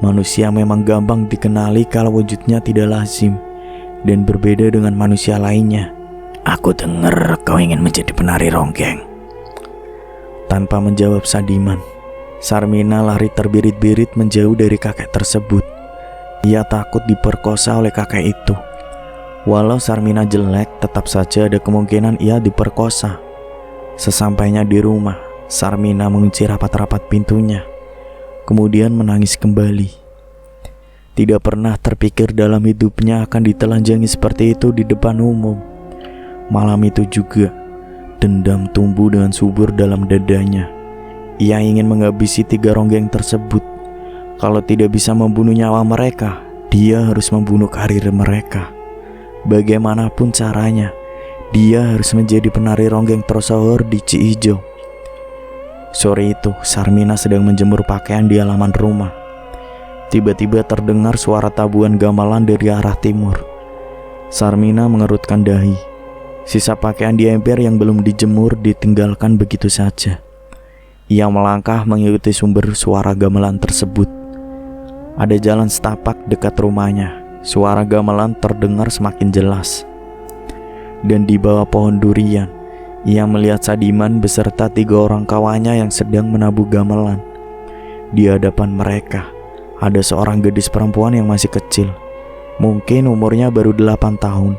Manusia memang gampang dikenali kalau wujudnya tidak lazim dan berbeda dengan manusia lainnya. Aku dengar kau ingin menjadi penari ronggeng. Tanpa menjawab Sadiman, Sarmina lari terbirit-birit menjauh dari kakek tersebut. Ia takut diperkosa oleh kakek itu. Walau Sarmina jelek, tetap saja ada kemungkinan ia diperkosa. Sesampainya di rumah, Sarmina mengunci rapat-rapat pintunya, kemudian menangis kembali. Tidak pernah terpikir dalam hidupnya akan ditelanjangi seperti itu di depan umum. Malam itu juga, dendam tumbuh dengan subur dalam dadanya. Ia ingin menghabisi 3 ronggeng tersebut. Kalau tidak bisa membunuh nyawa mereka, dia harus membunuh karir mereka. Bagaimanapun caranya, dia harus menjadi penari ronggeng tersohor di Ciijau. Sore itu, Sarmina sedang menjemur pakaian di halaman rumah. Tiba-tiba terdengar suara tabuhan gamelan dari arah timur. Sarmina mengerutkan dahi. Sisa pakaian di ember yang belum dijemur ditinggalkan begitu saja. Ia melangkah mengikuti sumber suara gamelan tersebut. Ada jalan setapak dekat rumahnya. Suara gamelan terdengar semakin jelas. Dan di bawah pohon durian, ia melihat Sadiman beserta 3 orang kawannya yang sedang menabuh gamelan. Di hadapan mereka, ada seorang gadis perempuan yang masih kecil. Mungkin umurnya baru 8 tahun.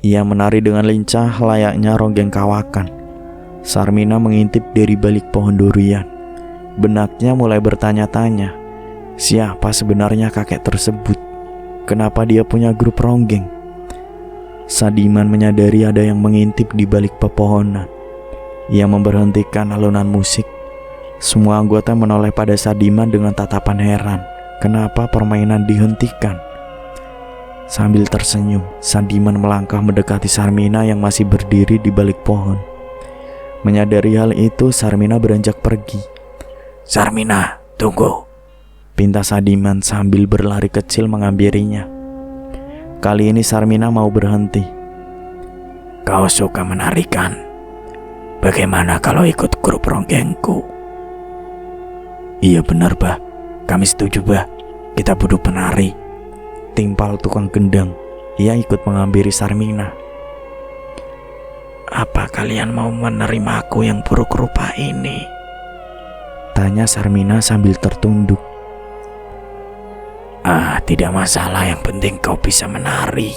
Ia menari dengan lincah layaknya ronggeng kawakan. Sarmina mengintip dari balik pohon durian. Benaknya mulai bertanya-tanya, siapa sebenarnya kakek tersebut? Kenapa dia punya grup ronggeng? Sadiman menyadari ada yang mengintip di balik pepohonan. Ia memberhentikan alunan musik. Semua anggota menoleh pada Sadiman dengan tatapan heran. Kenapa permainan dihentikan? Sambil tersenyum, Sadiman melangkah mendekati Sarmina yang masih berdiri di balik pohon. Menyadari hal itu, Sarmina beranjak pergi. Sarmina, tunggu, pinta Sadiman sambil berlari kecil menghampirinya. Kali ini Sarmina mau berhenti. Kau suka menarikan? Bagaimana kalau ikut grup ronggengku? Iya benar, Bah. Kami setuju, Bah. Kita butuh penari. Timpal tukang gendang. Ia ikut menghampiri Sarmina. Apa kalian mau menerima aku yang buruk rupa ini? Tanya Sarmina sambil tertunduk. Tidak masalah, yang penting kau bisa menari,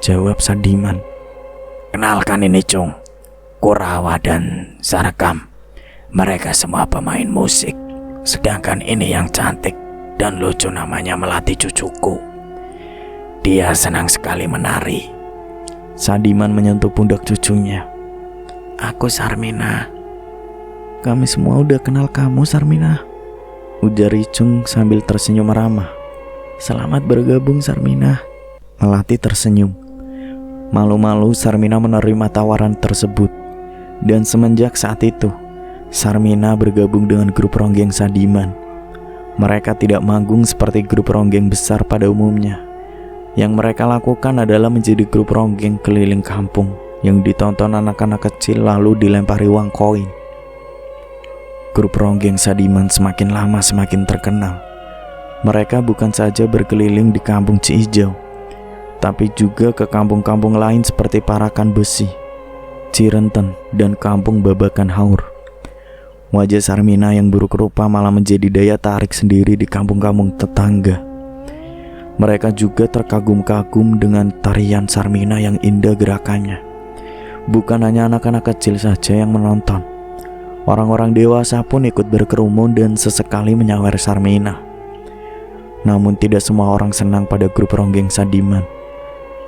jawab Sadiman. Kenalkan, ini Cung, Kurawa dan Sarakam. Mereka semua pemain musik. Sedangkan ini yang cantik dan lucu namanya Melati, cucuku. Dia senang sekali menari. Sadiman menyentuh pundak cucunya. Aku Sarmina. Kami semua udah kenal kamu, Sarmina, ujar Icung sambil tersenyum ramah. Selamat bergabung, Sarmina. Melati tersenyum. Malu-malu Sarmina menerima tawaran tersebut. Dan semenjak saat itu, Sarmina bergabung dengan grup ronggeng Sadiman. Mereka tidak manggung seperti grup ronggeng besar pada umumnya. Yang mereka lakukan adalah menjadi grup ronggeng keliling kampung yang ditonton anak-anak kecil lalu dilempari uang koin. Grup ronggeng Sadiman semakin lama semakin terkenal. Mereka bukan saja berkeliling di kampung Ciijau, tapi juga ke kampung-kampung lain seperti Parakan Besi, Cirenten, dan kampung Babakan Haur. Wajah Sarmina yang buruk rupa malah menjadi daya tarik sendiri di kampung-kampung tetangga. Mereka juga terkagum-kagum dengan tarian Sarmina yang indah gerakannya. Bukan hanya anak-anak kecil saja yang menonton. Orang-orang dewasa pun ikut berkerumun dan sesekali menyawer Sarmina. Namun tidak semua orang senang pada grup ronggeng Sadiman.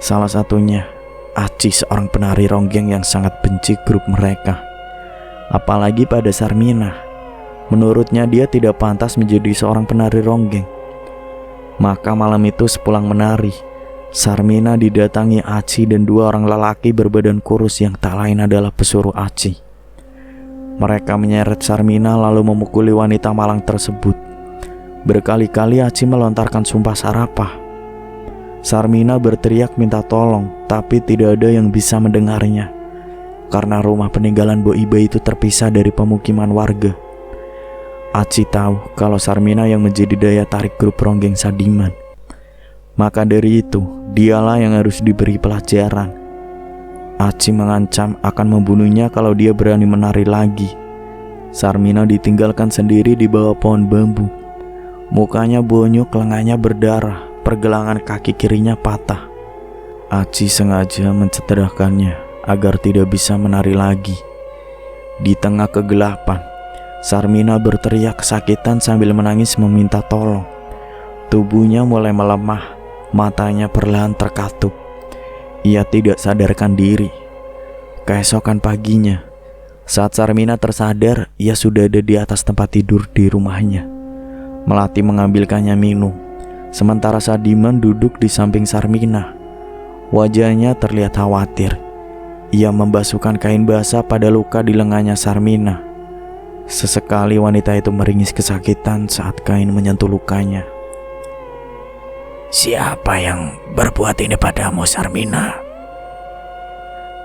Salah satunya Aci, seorang penari ronggeng yang sangat benci grup mereka. Apalagi pada Sarmina. Menurutnya dia tidak pantas menjadi seorang penari ronggeng. Maka malam itu sepulang menari, Sarmina didatangi Aci dan dua orang lelaki berbadan kurus yang tak lain adalah pesuruh Aci. Mereka menyeret Sarmina lalu memukuli wanita malang tersebut. Berkali-kali Aci melontarkan sumpah serapah. Sarmina berteriak minta tolong, tapi tidak ada yang bisa mendengarnya. Karena rumah peninggalan Bo Iba itu terpisah dari pemukiman warga. Aci tahu kalau Sarmina yang menjadi daya tarik grup ronggeng Sadiman. Maka dari itu, dialah yang harus diberi pelajaran. Aci mengancam akan membunuhnya kalau dia berani menari lagi. Sarmina ditinggalkan sendiri di bawah pohon bambu. Mukanya bonyok, lengannya berdarah, pergelangan kaki kirinya patah. Aci sengaja mencederahkannya agar tidak bisa menari lagi. Di tengah kegelapan, Sarmina berteriak kesakitan sambil menangis meminta tolong. Tubuhnya mulai melemah, matanya perlahan terkatup. Ia tidak sadarkan diri. Keesokan paginya, saat Sarmina tersadar, ia sudah ada di atas tempat tidur di rumahnya. Melati mengambilkannya minum, sementara Sadiman duduk di samping Sarmina. Wajahnya terlihat khawatir. Ia membasuhkan kain basah pada luka di lengannya Sarmina. Sesekali wanita itu meringis kesakitan saat kain menyentuh lukanya. Siapa yang berbuat ini padamu, Sarmina?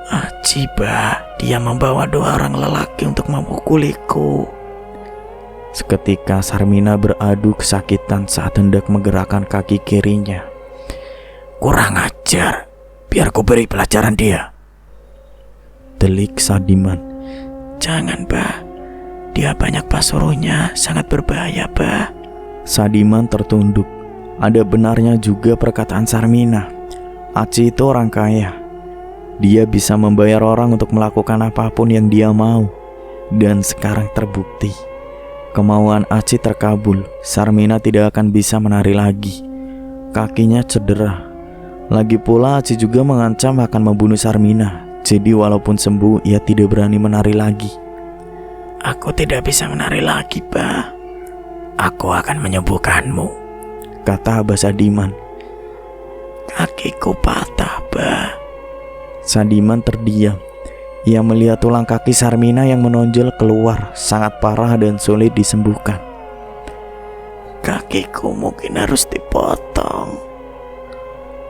Aci, bah, dia membawa dua orang lelaki untuk memukuliku. Seketika Sarmina beradu kesakitan saat hendak menggerakkan kaki kirinya. Kurang ajar, biar ku beri pelajaran dia, delik Sadiman. Jangan, bah, dia banyak pasuruhnya, sangat berbahaya, bah. Sadiman tertunduk. Ada benarnya juga perkataan Sarmina. Aci itu orang kaya. Dia bisa membayar orang untuk melakukan apapun yang dia mau. Dan sekarang terbukti. Kemauan Aci terkabul. Sarmina tidak akan bisa menari lagi. Kakinya cedera. Lagi pula Aci juga mengancam akan membunuh Sarmina. Jadi walaupun sembuh, ia tidak berani menari lagi. Aku tidak bisa menari lagi, bah. Aku akan menyembuhkanmu, kata Abah Sadiman. Kakiku patah, bah. Sadiman terdiam. Ia melihat tulang kaki Sarmina yang menonjol keluar, sangat parah dan sulit disembuhkan. Kakiku mungkin harus dipotong.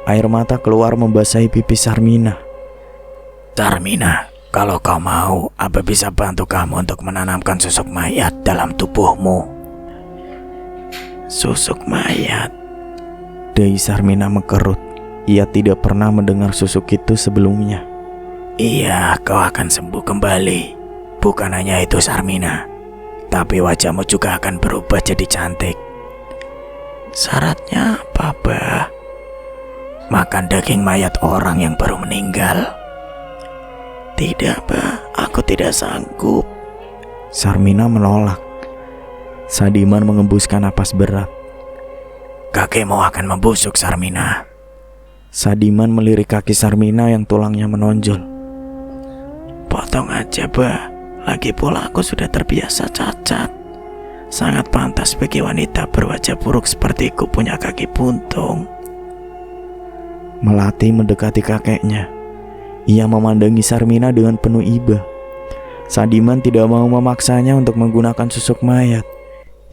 Air mata keluar membasahi pipi Sarmina. Sarmina, kalau kau mau, Abah bisa bantu kamu untuk menanamkan susuk mayat dalam tubuhmu. Susuk mayat? Dahi Sarmina mengkerut. Ia tidak pernah mendengar susuk itu sebelumnya. Iya, kau akan sembuh kembali. Bukan hanya itu, Sarmina, tapi wajahmu juga akan berubah jadi cantik. Syaratnya apa, bah? Makan daging mayat orang yang baru meninggal. Tidak, bah, aku tidak sanggup. Sarmina menolak. Sadiman mengembuskan napas berat. Kakimu akan membusuk, Sarmina. Sadiman melirik kaki Sarmina yang tulangnya menonjol. Potong Potong aja, Bah. Lagi pula aku sudah terbiasa cacat. Sangat pantas bagi wanita berwajah buruk sepertiku punya kaki buntung. Melati mendekati kakeknya. Ia memandangi Sarmina dengan penuh iba. Sadiman tidak mau memaksanya untuk menggunakan susuk mayat.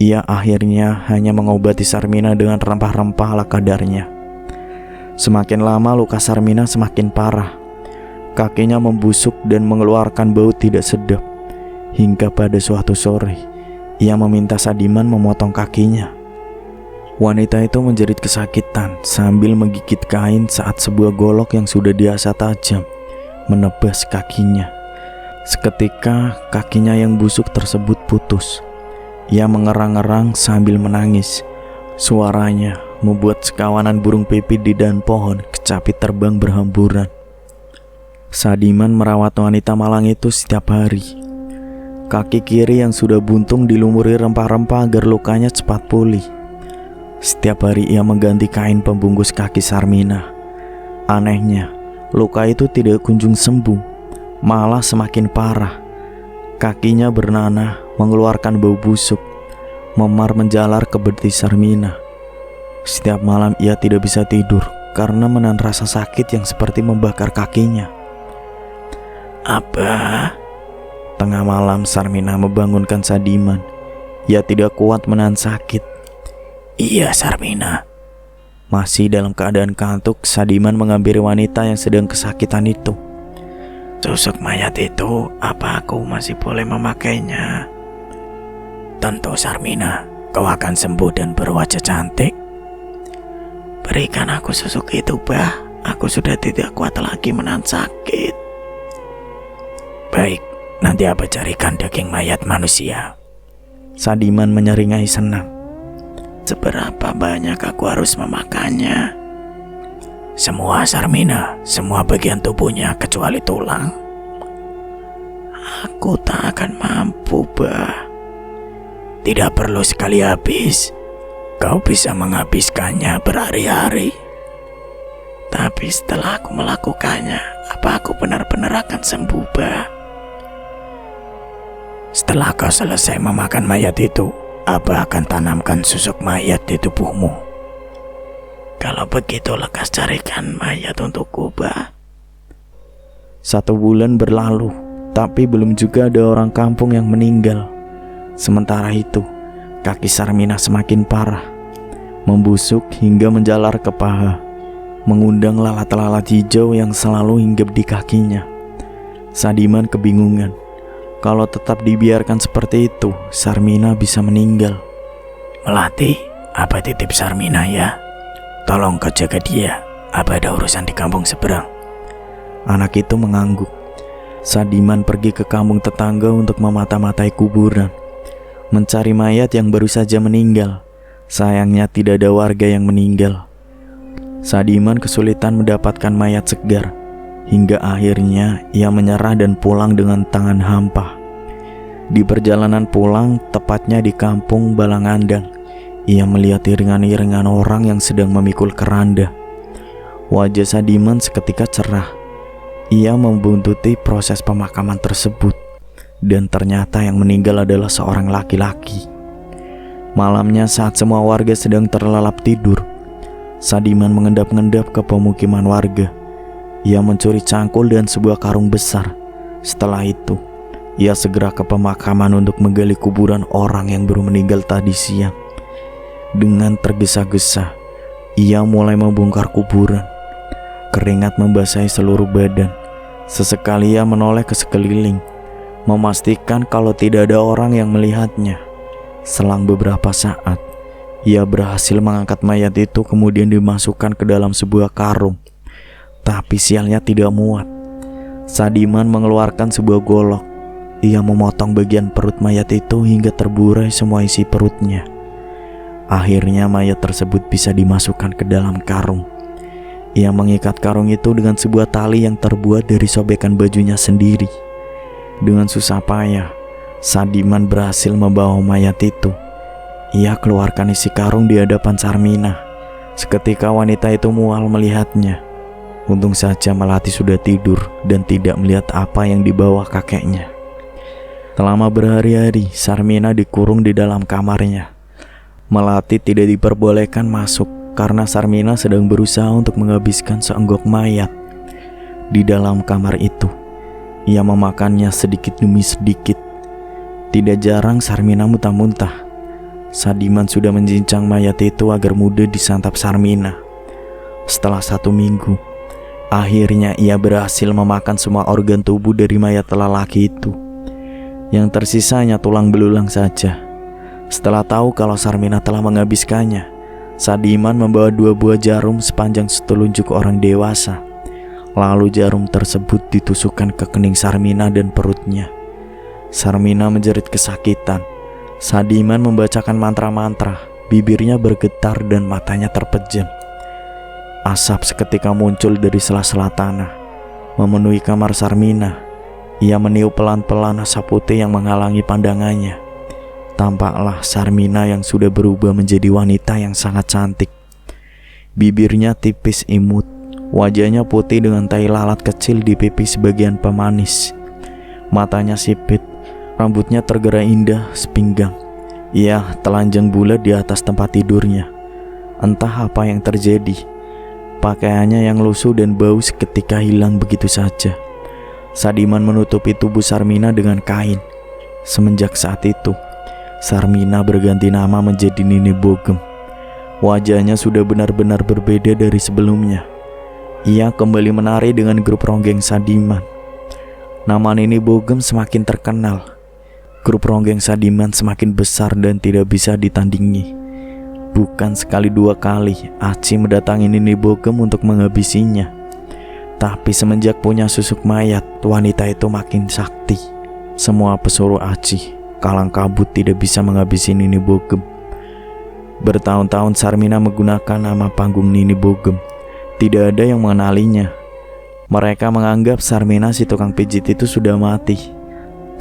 Ia akhirnya hanya mengobati Sarmina dengan rempah-rempah ala kadarnya. Semakin lama luka Sarmina semakin parah. Kakinya membusuk dan mengeluarkan bau tidak sedap. Hingga pada suatu sore, ia meminta Sadiman memotong kakinya. Wanita itu menjerit kesakitan sambil menggigit kain saat sebuah golok yang sudah diasah tajam menebas kakinya. Seketika kakinya yang busuk tersebut putus. Ia mengerang-erang sambil menangis. Suaranya membuat sekawanan burung pipit di dahan pohon kecapi terbang berhamburan. Sadiman merawat wanita malang itu setiap hari. Kaki kiri yang sudah buntung dilumuri rempah-rempah agar lukanya cepat pulih. Setiap hari ia mengganti kain pembungkus kaki Sarmina. Anehnya, luka itu tidak kunjung sembuh, malah semakin parah. Kakinya bernanah, mengeluarkan bau busuk, memar menjalar ke betis Sarmina. Setiap malam ia tidak bisa tidur karena menahan rasa sakit yang seperti membakar kakinya. Abah. Tengah malam Sarmina membangunkan Sadiman. Ia tidak kuat menahan sakit. Iya, Sarmina. Masih dalam keadaan kantuk, Sadiman menghampiri wanita yang sedang kesakitan itu. Susuk mayat itu, apa aku masih boleh memakainya? Tentu, Sarmina. Kau akan sembuh dan berwajah cantik. Berikan aku susuk itu, Bah. Aku sudah tidak kuat lagi menahan sakit. Baik, nanti Abah carikan daging mayat manusia. Sadiman menyeringai senang. Seberapa banyak aku harus memakannya? Semua, Sarmina. Semua bagian tubuhnya kecuali tulang. Aku tak akan mampu, Bah. Tidak perlu sekali habis. Kau bisa menghabiskannya berhari-hari. Tapi setelah aku melakukannya, apa aku benar-benar akan sembuh, Bah? Setelah kau selesai memakan mayat itu, Abah akan tanamkan susuk mayat di tubuhmu. Kalau begitu, lekas carikan mayat untukku, Bah. 1 bulan berlalu, tapi belum juga ada orang kampung yang meninggal. Sementara itu, kaki Sarmina semakin parah, membusuk hingga menjalar ke paha, mengundang lalat-lalat hijau yang selalu hinggap di kakinya. Sadiman kebingungan. Kalau tetap dibiarkan seperti itu, Sarmina bisa meninggal. Melati, Abah titip Sarmina ya. Tolong kau jaga dia. Abah ada urusan di kampung seberang. Anak itu mengangguk. Sadiman pergi ke kampung tetangga untuk memata-matai kuburan, mencari mayat yang baru saja meninggal. Sayangnya tidak ada warga yang meninggal. Sadiman kesulitan mendapatkan mayat segar. Hingga akhirnya ia menyerah dan pulang dengan tangan hampa. Di perjalanan pulang, tepatnya di kampung Balangandang, ia melihat iringan-iringan orang yang sedang memikul keranda. Wajah Sadiman seketika cerah. Ia membuntuti proses pemakaman tersebut, dan ternyata yang meninggal adalah seorang laki-laki. Malamnya saat semua warga sedang terlelap tidur, Sadiman mengendap-endap ke pemukiman warga. Ia mencuri cangkul dan sebuah karung besar. Setelah itu, ia segera ke pemakaman untuk menggali kuburan orang yang baru meninggal tadi siang. Dengan tergesa-gesa, ia mulai membongkar kuburan. Keringat membasahi seluruh badan. Sesekali ia menoleh ke sekeliling, memastikan kalau tidak ada orang yang melihatnya. Selang beberapa saat, ia berhasil mengangkat mayat itu kemudian dimasukkan ke dalam sebuah karung. Tapi sialnya tidak muat. Sadiman mengeluarkan sebuah golok. Ia memotong bagian perut mayat itu hingga terburai semua isi perutnya. Akhirnya mayat tersebut bisa dimasukkan ke dalam karung. Ia mengikat karung itu dengan sebuah tali yang terbuat dari sobekan bajunya sendiri. Dengan susah payah, Sadiman berhasil membawa mayat itu. Ia keluarkan isi karung di hadapan Sarmina. Seketika wanita itu mual melihatnya. Untung saja Melati sudah tidur dan tidak melihat apa yang di bawah kakeknya. Selama berhari-hari, Sarmina dikurung di dalam kamarnya. Melati tidak diperbolehkan masuk karena Sarmina sedang berusaha untuk menghabiskan seenggok mayat. Di dalam kamar itu, ia memakannya sedikit demi sedikit. Tidak jarang Sarmina muntah-muntah. Sadiman sudah menjincang mayat itu agar mudah disantap Sarmina. Setelah 1 minggu, akhirnya ia berhasil memakan semua organ tubuh dari mayat lelaki itu. Yang tersisa hanya tulang belulang saja. Setelah tahu kalau Sarmina telah menghabiskannya, Sadiman membawa 2 buah jarum sepanjang setelunjuk orang dewasa. Lalu jarum tersebut ditusukkan ke kening Sarmina dan perutnya. Sarmina menjerit kesakitan. Sadiman membacakan mantra-mantra, bibirnya bergetar dan matanya terpejam. Asap seketika muncul dari sela-sela tanah, memenuhi kamar Sarmina. Ia meniup pelan-pelan asap putih yang menghalangi pandangannya. Tampaklah Sarmina yang sudah berubah menjadi wanita yang sangat cantik. Bibirnya tipis imut, wajahnya putih dengan tai lalat kecil di pipi sebagian pemanis. Matanya sipit, rambutnya tergerai indah sepinggang. Ia telanjang bulat di atas tempat tidurnya. Entah apa yang terjadi, pakaiannya yang lusuh dan bau seketika hilang begitu saja. Sadiman menutupi tubuh Sarmina dengan kain. Semenjak saat itu, Sarmina berganti nama menjadi Nini Bogem. Wajahnya sudah benar-benar berbeda dari sebelumnya. Ia kembali menari dengan grup ronggeng Sadiman. Nama Nini Bogem semakin terkenal. Grup ronggeng Sadiman semakin besar dan tidak bisa ditandingi. Bukan sekali 2 kali Aci mendatangi Nini Bogem untuk menghabisinya. Tapi semenjak punya susuk mayat, wanita itu makin sakti. Semua pesuruh Aci kalang kabut tidak bisa menghabisi Nini Bogem. Bertahun-tahun Sarmina menggunakan nama panggung Nini Bogem. Tidak ada yang mengenalinya. Mereka menganggap Sarmina si tukang pijit itu sudah mati.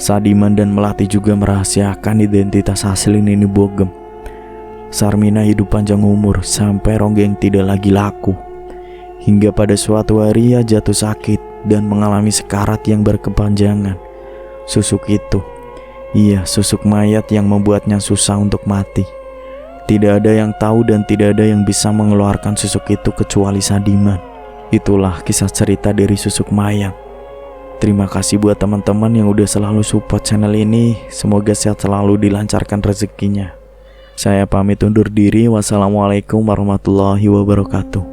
Sadiman dan Melati juga merahasiakan identitas asli Nini Bogem. Sarmina hidup panjang umur sampai ronggeng tidak lagi laku. Hingga pada suatu hari ia jatuh sakit dan mengalami sekarat yang berkepanjangan. Susuk itu, susuk mayat yang membuatnya susah untuk mati. Tidak ada yang tahu dan tidak ada yang bisa mengeluarkan susuk itu kecuali Sadiman. Itulah kisah cerita dari susuk mayat. Terima kasih buat teman-teman yang udah selalu support channel ini. Semoga sehat selalu, dilancarkan rezekinya. Saya pamit undur diri. Wassalamualaikum warahmatullahi wabarakatuh.